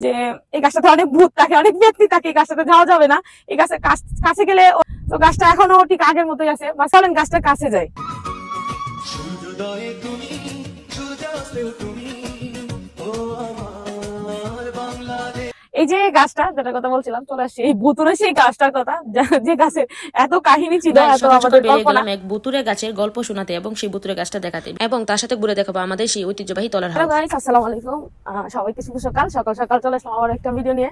যে এই গাছটাতে অনেক ভূত থাকে, অনেক ব্যক্তি থাকে, এই গাছটাতে যাওয়া যাবে না, এই গাছের কাছে গেলে তো গাছটা এখনো ঠিক আগের মতোই আছে। বা চলেন গাছটার কাছে যাই। এই যে গাছটা যেটার কথা বলছিলাম, চলে আসছে এই ভুতুরে সেই গাছটার কথা, যে গাছের এত কাহিনী ছিল, এত আমাদের কল্পনা। এক ভুতুরে গাছের গল্প শোনাতে এবং সেই ভুতুরে গাছটা দেখাতে এবং তার সাথে ঘুরে দেখাবো আমাদের সেই ঐতিহ্যবাহী তলার হাউস। গাইস, আসসালামু আলাইকুম। সবাইকে শুভ সকাল। সকাল সকাল চলে আসলাম আবার একটা ভিডিও নিয়ে।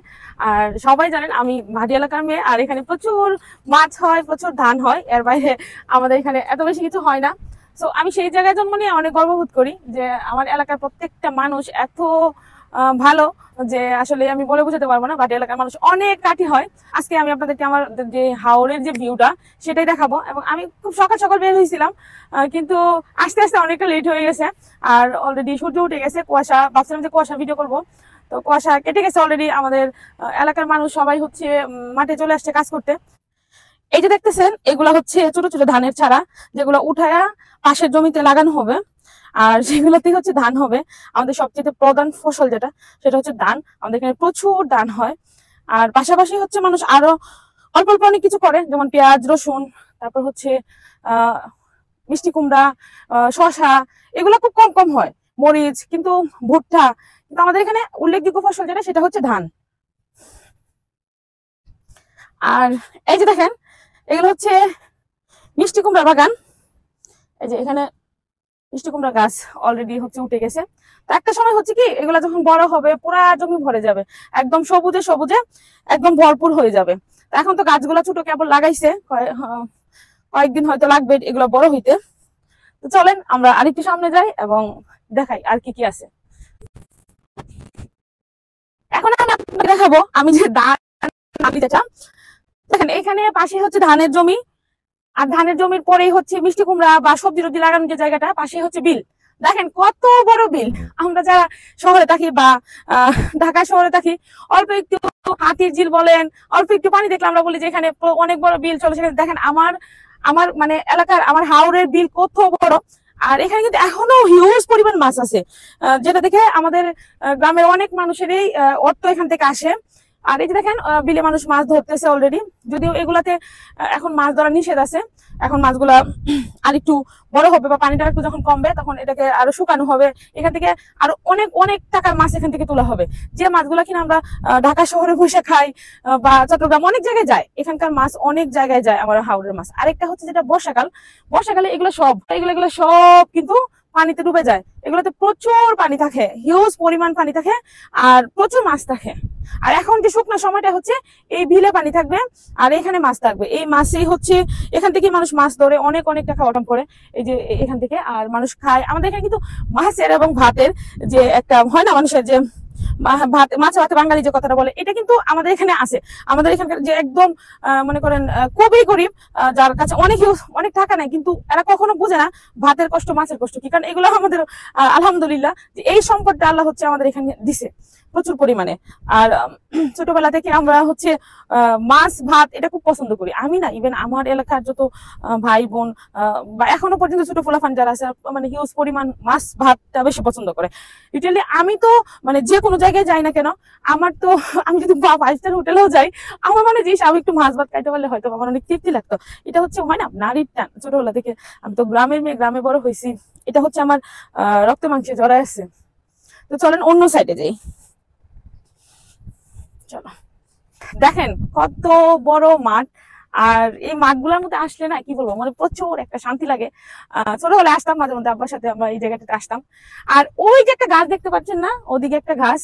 আর সবাই জানেন আমি ভাটি এলাকার মেয়ে, আর এখানে প্রচুর মাছ হয়, প্রচুর ধান হয়, এর বাইরে আমাদের এখানে এত বেশি কিছু হয় না। তো আমি সেই জায়গায় জন্ম নিয়ে অনেক গর্ববোধ করি যে আমার এলাকার প্রত্যেকটা মানুষ এত ভালো যে আসলে আমি বলে বোঝাতে পারবো না। ভাটি এলাকার মানুষ অনেক কাঠি হয়। আজকে আমি আপনাদেরকে আমার যে হাওরের যে ভিউটা সেটাই দেখাবো। এবং আমি খুব সকাল সকাল বের হয়েছিলাম, কিন্তু আস্তে আস্তে অনেকটা লেট হয়ে গেছে। আর অলরেডি সূর্য উঠে গেছে, কুয়াশা, ভাবছিলাম যে কুয়াশা ভিডিও করবো, তো কুয়াশা কেটে গেছে অলরেডি। আমাদের এলাকার মানুষ সবাই হচ্ছে মাঠে চলে আসছে কাজ করতে। এই যে দেখতেছেন, এগুলা হচ্ছে ছোট ছোট ধানের চারা, যেগুলো উঠায়া পাশের জমিতে লাগানো হবে, আর সেগুলোতে হচ্ছে ধান হবে। আমাদের সবচেয়ে প্রধান ফসল যেটা, সেটা হচ্ছে ধান। আমাদের এখানে প্রচুর ধান হয়। আর পাশাপাশি হচ্ছে মানুষ আরো অল্প অল্প অনেক কিছু করে, যেমন পেঁয়াজ, রসুন, তারপর হচ্ছে মিষ্টি কুমড়া, শসা, এগুলো খুব কম কম হয়, মরিচ, কিন্তু ভুট্টা। কিন্তু আমাদের এখানে উল্লেখযোগ্য ফসল যেটা, সেটা হচ্ছে ধান। আর এই যে দেখেন, এগুলো হচ্ছে মিষ্টি কুমড়া বাগান। এই যে এখানে মিষ্টি কুমড়া গাছ অলরেডি হচ্ছে উঠে গেছে। তো একটা সময় হচ্ছে কি, এগুলা যখন বড় হবে পুরা জমি ভরে যাবে, একদম সবুজে সবুজে একদম ভরপুর হয়ে যাবে। এখন তো গাছগুলা ছোট কেবল লাগাইছে, কয়েকদিন হয়তো লাগবে এগুলো বড় হইতে। তো চলেন আমরা আরেকটু সামনে যাই এবং দেখাই আর কি কি আছে। এখন আমি আপনাকে দেখাবো আমি যে ধান দিতে চাই। দেখেন এখানে পাশে হচ্ছে ধানের জমি, আর ধানের জমির পরেই হচ্ছে মিষ্টি কুমড়া বা সবজি টবজি লাগানোর যে জায়গাটা, পাশে হচ্ছে বিল। দেখেন কত বড় বিল। আমরা যারা শহরে থাকি বা ঢাকা শহরে থাকি, অল্প একটু হাতির ঝিল বলেন, অল্প একটু পানি দেখলে আমরা বলি যে এখানে অনেক বড় বিল চলে। সেখানে দেখেন আমার আমার মানে এলাকার আমার হাওরের বিল কত বড়। আর এখানে কিন্তু এখনো হিউজ পরিমাণ মাছ আছে, যেটা দেখে আমাদের গ্রামের অনেক মানুষেরই অর্থ এখান থেকে আসে। আর এই যে দেখেন বিলে মানুষ মাছ ধরতেছে অলরেডি, যদিও এগুলাতে এখন মাছ ধরা নিষেধ আছে। এখন মাছগুলা আর একটু বড় হবে বা পানিটা একটু যখন কমবে, তখন এটাকে আরো শুকানো হবে। এখান থেকে আরো অনেক অনেক টাকার মাছ এখান থেকে তোলা হবে। যে মাছগুলা কিনা আমরা ঢাকা শহরে বসে খাই বা চট্টগ্রাম অনেক জায়গায় যায়, এখানকার মাছ অনেক জায়গায় যায় আমার হাওড়ের মাছ। আরেকটা হচ্ছে যেটা বর্ষাকাল, বর্ষাকালে এগুলো সব কিন্তু পানিতে ডুবে যায়। এগুলোতে প্রচুর পানি থাকে, হিউজ পরিমাণ পানি থাকে, আর প্রচুর মাছ থাকে। আর এখন যে শুকনো সময়টা হচ্ছে, এই বিলে পানি থাকবে আর এখানে মাছ থাকবে। এই মাছই হচ্ছে এখান থেকে মানুষ মাছ ধরে অনেক অনেক টাকা অর্জন করে, এই যে এখান থেকে। আর মানুষ খায়। আমাদের এখানে কিন্তু মাছের এবং ভাতের যে একটা হয় না, মানুষের যে ভাত, মাছ ভাতে বাঙালি যে কথাটা বলে, এটা কিন্তু আমাদের এখানে আছে। আমাদের এখানকার যে একদম মনে করেন খুবই গরিব, যার কাছে অনেক অনেক টাকা নাই, কিন্তু এরা কখনো বুঝে না ভাতের কষ্ট, মাছের কষ্ট কি। কারণ এগুলো আমাদের আলহামদুলিল্লাহ যে এই সম্পদটা আল্লাহ হচ্ছে আমাদের এখানে দিছে প্রচুর পরিমাণে। আর ছোটবেলা থেকে আমরা হচ্ছে মাছ ভাত এটা খুব পছন্দ করি। আমি না, ইভেন আমার এলাকার যত ভাই বোন বা এখনো পর্যন্ত ছোট ফুলাফান যারা আছে, মানে হিউজ পরিমাণ মাছ ভাতটা বেশি পছন্দ করে। লিটারালি আমি তো মানে যে কোনো জায়গায় যাই না কেন, আমার তো আমি যদি 5 স্টার হোটেলেও যাই, আমার মানে যে আমি একটু মাছ ভাত খাইতে পারলে হয়তো আমার অনেক তৃপ্তি লাগতো। এটা হচ্ছে হয় না নারীর টান, ছোটবেলা থেকে। আমি তো গ্রামের মেয়ে, গ্রামে বড় হয়েছি, এটা হচ্ছে আমার রক্ত মাংসে জড়ায় আছে। তো চলেন অন্য সাইডে যাই। চলো, দেখেন কত বড় মাঠ। আর এই মাঠগুলোর মধ্যে আসলে না, কি বলবো, মানে প্রচুর একটা শান্তি লাগে। ছোট হলে আসতাম মাঝে মধ্যে, আব্বার সাথে আমরা এই জায়গাটাতে আসতাম। আর ওই যে একটা গাছ দেখতে পাচ্ছেন না, ওদিকে একটা গাছ,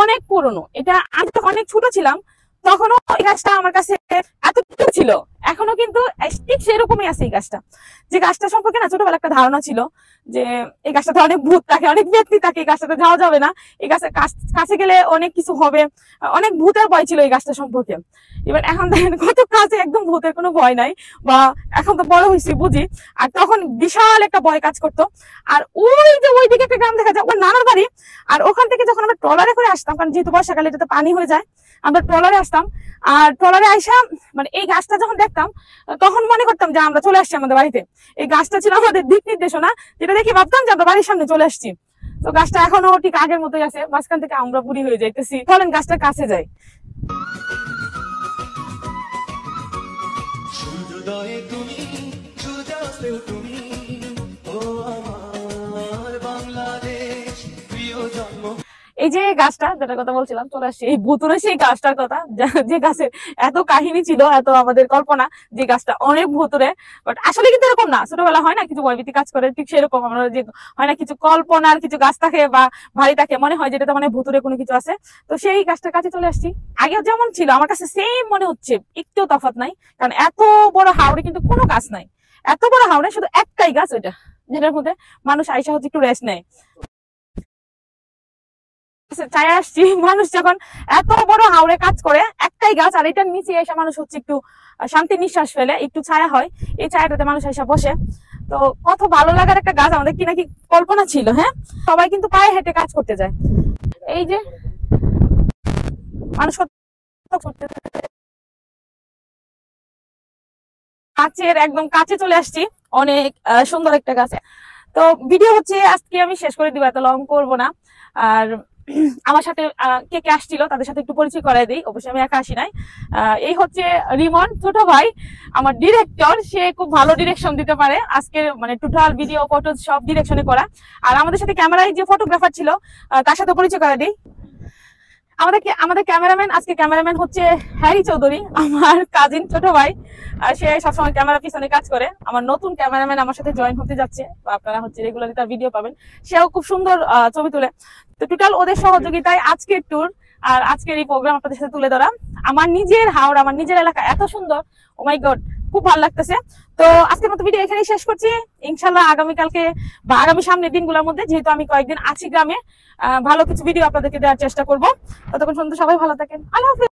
অনেক পুরনো। এটা আমি তো অনেক ছোট ছিলাম তখনও এই গাছটা আমার কাছে এতটুকু ছিল, এখনো কিন্তু ঠিক সেরকমই আছে এই গাছটা। যে গাছটা সম্পর্কে না ছোটবেলা একটা ধারণা ছিল যে এই গাছটাতে অনেক ভূত থাকে, অনেক ব্যক্তি থাকে, এই গাছটাতে যাওয়া যাবে না, এই গাছের কাছে গেলে অনেক কিছু হবে, অনেক ভূতের ভয় ছিল এই গাছটা সম্পর্কে। এবার এখন দেখেন কত কাছে, একদম ভূতের কোনো ভয় নাই। বা এখন তো বড় হয়েছি বুঝি, আর তখন বিশাল একটা ভয় কাজ করতো। আর ওই যে ওইদিকে একটা গ্রাম দেখা যায়, ওর নানার বাড়ি। আর ওখান থেকে যখন আমরা ট্রলারে করে আসতাম, কারণ যেহেতু বর্ষাকালে এটাতে পানি হয়ে যায়, আমরা ট্রলারে আসতাম। আর ট্রলারে আইসা মানে এই গাছটা যখন দেখতাম, তখন মনে করতাম যে আমরা চলে আসছি আমাদের বাড়িতে। এই গাছটা ছিল আমাদের দিক নির্দেশনা, যেটা দেখে ভাবতাম যে আমরা বাড়ির সামনে চলে আসছি। তো গাছটা এখনো ঠিক আগের মতোই আছে, মাঝখান থেকে আমরা বুড়ি হয়ে যাইতেছি। চলেন গাছটার কাছে যাই। এই যে গাছটা যেটার কথা বলছিলাম, চলে আসছে এই ভুতুরে সেই গাছটার কথা, যে গাছের এত কাহিনী ছিল, এত আমাদের কল্পনা, যে গাছটা অনেক ভুতুরে। বাট আসলে কিন্তু এরকম না, ছোটবেলা হয় না কিছু ভয়ভীতি কাজ করে, ঠিক সেরকম আমরা যে হয় না কিছু কল্পনার কিছু গাছ থাকে বা ভারী থাকে, মনে হয় যেটা মানে ভুতুরে কোনো কিছু আছে। তো সেই গাছটার কাছে চলে আসছি। আগে যেমন ছিল আমার কাছে সেম মনে হচ্ছে, একটু তফাৎ নাই। কারণ এত বড় হাওড়ে কিন্তু কোনো গাছ নাই, এত বড় হাওড়ে শুধু একটাই গাছ, ওইটা যেটার মধ্যে মানুষ আইসা হচ্ছে একটু রেস্ট নেয়। চাই আসছি, মানুষ যখন এত বড় হাওড়ে কাজ করে একটাই গাছ, আর এটার নিচে এসে মানুষ হচ্ছে একটু শান্তি নিঃশ্বাস ফেলে, একটু ছায়া হয়, এই ছায়াটাতে মানুষ এসে বসে। তো কত ভালো লাগার একটা গাছ, আমাদের কি নাকি কল্পনা ছিল। হ্যাঁ, সবাই কিন্তু পায়ে হেঁটে কাজ করতে যায়। এই যে মানুষ কাছের একদম কাছে চলে আসছি, অনেক সুন্দর একটা গাছ। তো ভিডিও হচ্ছে আজকে আমি শেষ করে দিব, এত লং করবো না। আর আমার সাথে কে কে আসছিল তাদের সাথে একটু পরিচয় করাই দিই, অবশ্যই আমি একা আসি নাই। এই হচ্ছে রিমন, ছোট ভাই, আমার ডিরেক্টর। সে খুব ভালো ডিরেকশন দিতে পারে, আজকে মানে টোটাল ভিডিও ফটো সব ডিরেকশনে করা। আর আমাদের সাথে ক্যামেরায় যে ফটোগ্রাফার ছিল তার সাথে পরিচয় করাই দিই। আমাদের ক্যামেরাম্যান, আজকে ক্যামেরাম্যান হচ্ছে হ্যারি চৌধুরী, আমার কাজিন ছোট ভাই। সে সবসময় ক্যামেরা পিছনে কাজ করে। আমার নতুন ক্যামেরাম্যান আমার সাথে জয়েন হতে যাচ্ছে, আপনারা হচ্ছে রেগুলারলি তার ভিডিও পাবেন। সেও খুব সুন্দর ছবি তুলে। তো টোটাল ওদের সহযোগিতায় আজকের ট্যুর আর আজকের এই প্রোগ্রাম আপনাদের সাথে তুলে ধরা। আমার নিজের হাওড়, আমার নিজের এলাকা এত সুন্দর, ও মাই গড, খুব ভালো লাগতেছে। তো আজকের মতো ভিডিও এখানেই শেষ করছি। ইনশাল্লাহ আগামীকালকে বা আগামী সামনের দিনগুলোর মধ্যে, যেহেতু আমি কয়েকদিন আছি গ্রামে, ভালো কিছু ভিডিও আপনাদেরকে দেওয়ার চেষ্টা করবো। ততক্ষণ পর্যন্ত সবাই ভালো থাকেন। আল্লাহ হাফেজ।